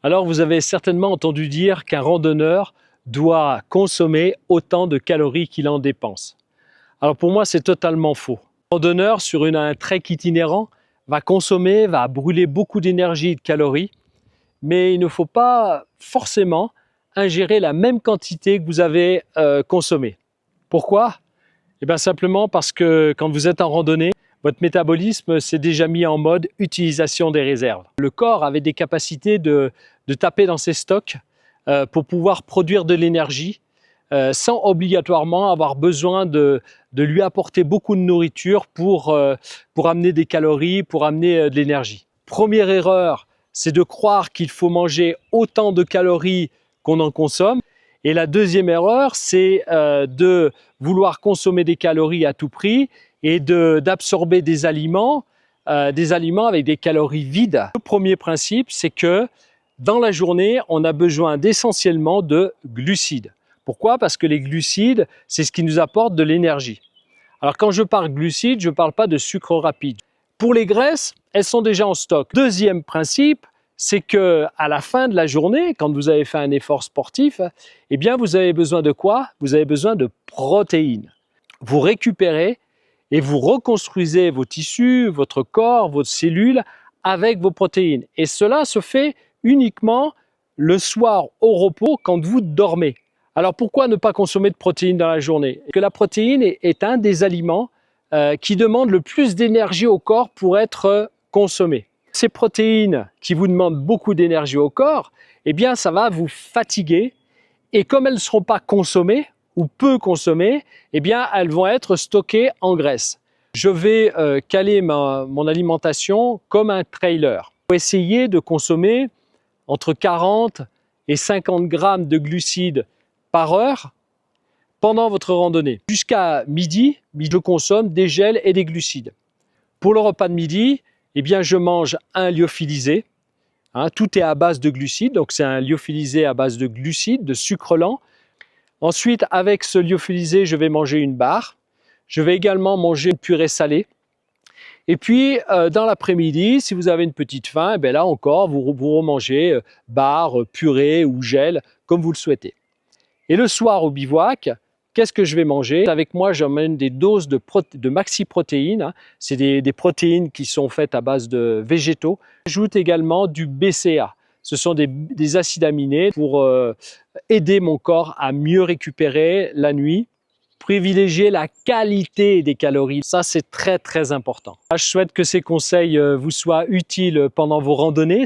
Alors vous avez certainement entendu dire qu'un randonneur doit consommer autant de calories qu'il en dépense. Alors pour moi c'est totalement faux. Un randonneur sur un trek itinérant va brûler beaucoup d'énergie et de calories, mais il ne faut pas forcément ingérer la même quantité que vous avez consommée. Pourquoi? Eh bien simplement parce que quand vous êtes en randonnée, votre métabolisme s'est déjà mis en mode utilisation des réserves. Le corps avait des capacités de taper dans ses stocks pour pouvoir produire de l'énergie sans obligatoirement avoir besoin de lui apporter beaucoup de nourriture pour amener des calories, pour amener de l'énergie. Première erreur, c'est de croire qu'il faut manger autant de calories qu'on en consomme. Et la deuxième erreur, c'est de vouloir consommer des calories à tout prix et d'absorber des aliments avec des calories vides. Le premier principe, c'est que dans la journée, on a besoin d'essentiellement de glucides. Pourquoi? Parce que les glucides, c'est ce qui nous apporte de l'énergie. Alors quand je parle glucides, je ne parle pas de sucre rapide. Pour les graisses, elles sont déjà en stock. Deuxième principe, c'est que à la fin de la journée, quand vous avez fait un effort sportif, eh bien vous avez besoin de quoi? Vous avez besoin de protéines. Vous récupérez et vous reconstruisez vos tissus, votre corps, vos cellules avec vos protéines. Et cela se fait uniquement le soir au repos quand vous dormez. Alors pourquoi ne pas consommer de protéines dans la journée? Parce que la protéine est un des aliments qui demande le plus d'énergie au corps pour être consommé. Ces protéines qui vous demandent beaucoup d'énergie au corps, eh bien ça va vous fatiguer et comme elles ne seront pas consommées ou peu consommées, eh bien elles vont être stockées en graisse. Je vais caler mon alimentation comme un trailer. Il faut essayer de consommer entre 40 et 50 grammes de glucides par heure pendant votre randonnée. Jusqu'à midi, je consomme des gels et des glucides. Pour le repas de midi, eh bien, je mange un lyophilisé. Tout est à base de glucides, donc c'est un lyophilisé à base de glucides, de sucre lent. Ensuite, avec ce lyophilisé, je vais manger une barre. Je vais également manger une purée salée. Et puis, dans l'après-midi, si vous avez une petite faim, eh bien là encore, vous remangez barre, purée ou gel, comme vous le souhaitez. Et le soir au bivouac, qu'est-ce que je vais manger? Avec moi, j'emmène des doses de maxi-protéines. C'est des protéines qui sont faites à base de végétaux. J'ajoute également du BCA. Ce sont des acides aminés pour aider mon corps à mieux récupérer la nuit. Privilégier la qualité des calories, ça c'est très important. Je souhaite que ces conseils vous soient utiles pendant vos randonnées.